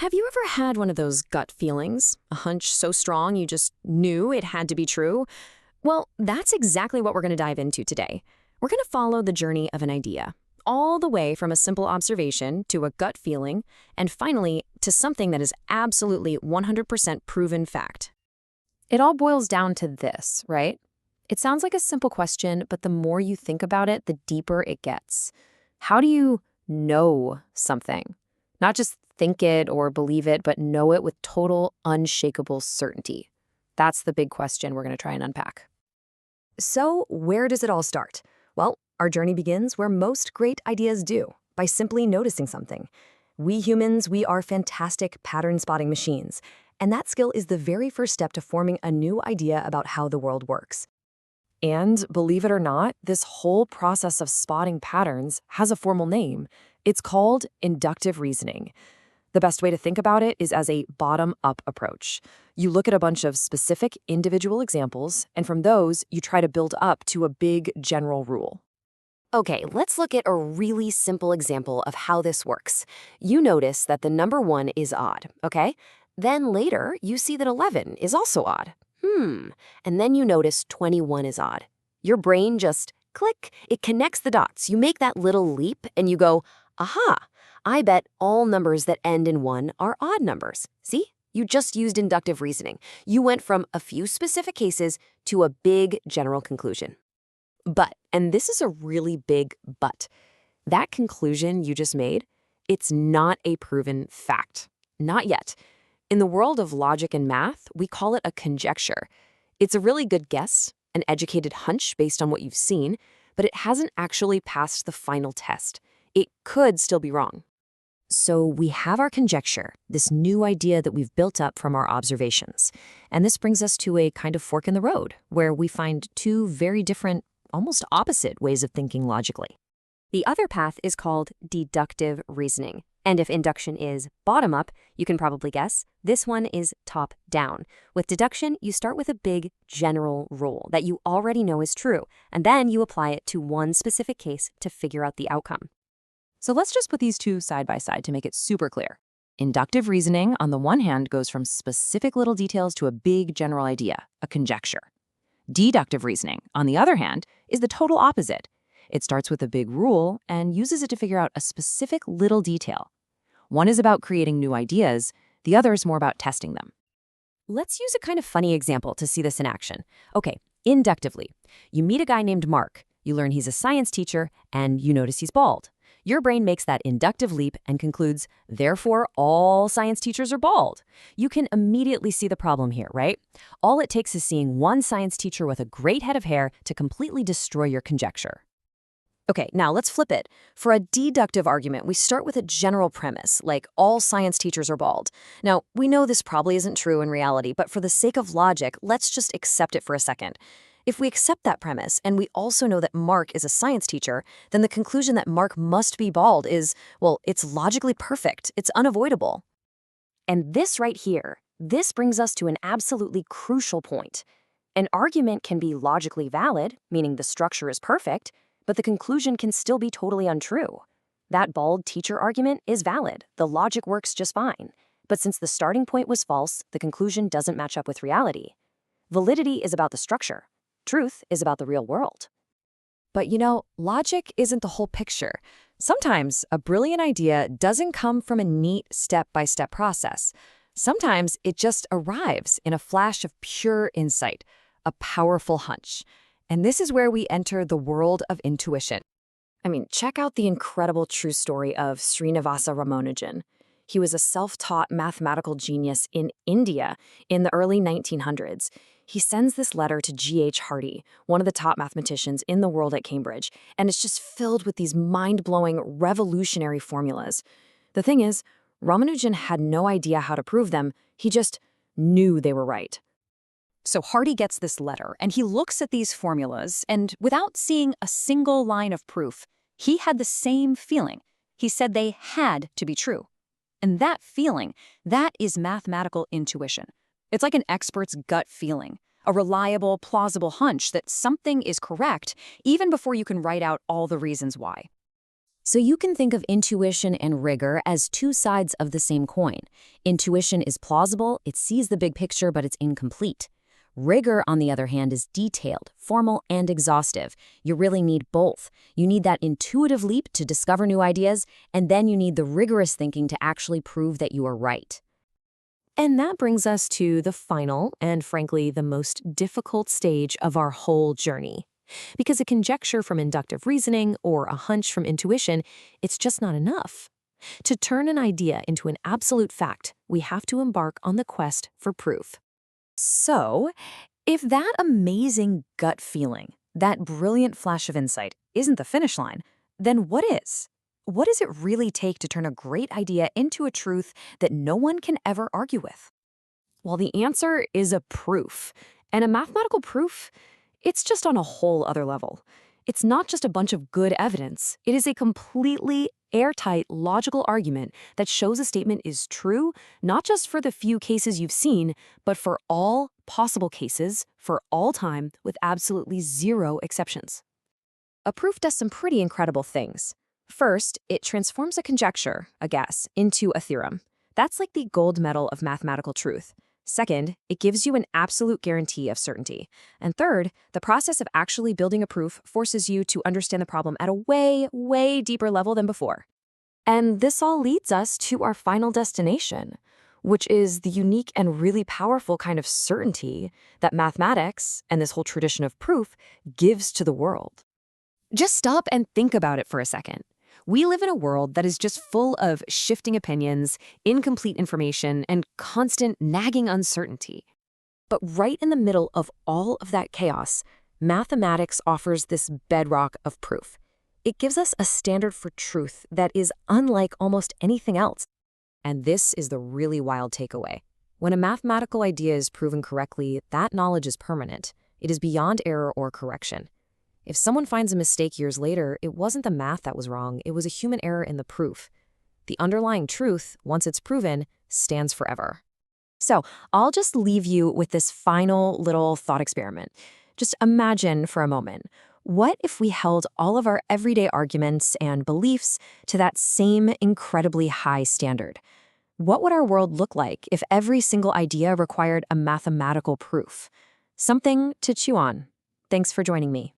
Have you ever had one of those gut feelings? A hunch so strong you just knew it had to be true? Well, that's exactly what we're going to dive into today. We're going to follow the journey of an idea, all the way from a simple observation to a gut feeling, and finally to something that is absolutely 100% proven fact. It all boils down to this, right? It sounds like a simple question, but the more you think about it, the deeper it gets. How do you know something? Not just think it or believe it, but know it with total, unshakable certainty. That's the big question we're going to try and unpack. So, where does it all start? Well, our journey begins where most great ideas do, by simply noticing something. We humans, we are fantastic pattern-spotting machines, and that skill is the very first step to forming a new idea about how the world works. And believe it or not, this whole process of spotting patterns has a formal name. It's called inductive reasoning. The best way to think about it is as a bottom-up approach. You look at a bunch of specific individual examples, and from those, you try to build up to a big general rule. Okay, let's look at a really simple example of how this works. You notice that the number 1 is odd, okay? Then later, you see that 11 is also odd. And then you notice 21 is odd. Your brain just, click, it connects the dots. You make that little leap, and you go, aha! I bet all numbers that end in 1 are odd numbers. See? You just used inductive reasoning. You went from a few specific cases to a big general conclusion. But, and this is a really big but, that conclusion you just made, it's not a proven fact. Not yet. In the world of logic and math, we call it a conjecture. It's a really good guess, an educated hunch based on what you've seen, but it hasn't actually passed the final test. It could still be wrong. So we have our conjecture, this new idea that we've built up from our observations. And this brings us to a kind of fork in the road, where we find two very different, almost opposite ways of thinking logically. The other path is called deductive reasoning. And if induction is bottom-up, you can probably guess, this one is top-down. With deduction, you start with a big general rule that you already know is true, and then you apply it to one specific case to figure out the outcome. So let's just put these two side by side to make it super clear. Inductive reasoning, on the one hand, goes from specific little details to a big general idea, a conjecture. Deductive reasoning, on the other hand, is the total opposite. It starts with a big rule and uses it to figure out a specific little detail. One is about creating new ideas, the other is more about testing them. Let's use a kind of funny example to see this in action. Okay, inductively. You meet a guy named Mark, you learn he's a science teacher, and you notice he's bald. Your brain makes that inductive leap and concludes, therefore, all science teachers are bald. You can immediately see the problem here, right? All it takes is seeing one science teacher with a great head of hair to completely destroy your conjecture. Okay, now let's flip it. For a deductive argument, we start with a general premise, like all science teachers are bald. Now, we know this probably isn't true in reality, but for the sake of logic, let's just accept it for a second. If we accept that premise, and we also know that Mark is a science teacher, then the conclusion that Mark must be bald is, well, it's logically perfect. It's unavoidable. And this right here, this brings us to an absolutely crucial point. An argument can be logically valid, meaning the structure is perfect, but the conclusion can still be totally untrue. That bald teacher argument is valid. The logic works just fine. But since the starting point was false, the conclusion doesn't match up with reality. Validity is about the structure. Truth is about the real world. But logic isn't the whole picture. Sometimes a brilliant idea doesn't come from a neat step-by-step process. Sometimes it just arrives in a flash of pure insight, a powerful hunch. And this is where we enter the world of intuition. I mean, check out the incredible true story of Srinivasa Ramanujan. He was a self-taught mathematical genius in India in the early 1900s. He sends this letter to G.H. Hardy, one of the top mathematicians in the world at Cambridge, and it's just filled with these mind-blowing, revolutionary formulas. The thing is, Ramanujan had no idea how to prove them, he just knew they were right. So Hardy gets this letter, and he looks at these formulas, and without seeing a single line of proof, he had the same feeling. He said they had to be true. And that feeling, that is mathematical intuition. It's like an expert's gut feeling, a reliable, plausible hunch that something is correct even before you can write out all the reasons why. So you can think of intuition and rigor as two sides of the same coin. Intuition is plausible, it sees the big picture, but it's incomplete. Rigor, on the other hand, is detailed, formal, and exhaustive. You really need both. You need that intuitive leap to discover new ideas, and then you need the rigorous thinking to actually prove that you are right. And that brings us to the final and, frankly, the most difficult stage of our whole journey. Because a conjecture from inductive reasoning or a hunch from intuition, it's just not enough. To turn an idea into an absolute fact, we have to embark on the quest for proof. So, if that amazing gut feeling, that brilliant flash of insight, isn't the finish line, then what is? What does it really take to turn a great idea into a truth that no one can ever argue with? Well, the answer is a proof. And a mathematical proof, it's just on a whole other level. It's not just a bunch of good evidence. It is a completely airtight logical argument that shows a statement is true, not just for the few cases you've seen, but for all possible cases, for all time, with absolutely zero exceptions. A proof does some pretty incredible things. First, it transforms a conjecture, a guess, into a theorem. That's like the gold medal of mathematical truth. Second, it gives you an absolute guarantee of certainty. And third, the process of actually building a proof forces you to understand the problem at a way, way deeper level than before. And this all leads us to our final destination, which is the unique and really powerful kind of certainty that mathematics and this whole tradition of proof gives to the world. Just stop and think about it for a second. We live in a world that is just full of shifting opinions, incomplete information, and constant nagging uncertainty. But right in the middle of all of that chaos, mathematics offers this bedrock of proof. It gives us a standard for truth that is unlike almost anything else. And this is the really wild takeaway. When a mathematical idea is proven correctly, that knowledge is permanent. It is beyond error or correction. If someone finds a mistake years later, it wasn't the math that was wrong, it was a human error in the proof. The underlying truth, once it's proven, stands forever. So I'll just leave you with this final little thought experiment. Just imagine for a moment, what if we held all of our everyday arguments and beliefs to that same incredibly high standard? What would our world look like if every single idea required a mathematical proof? Something to chew on. Thanks for joining me.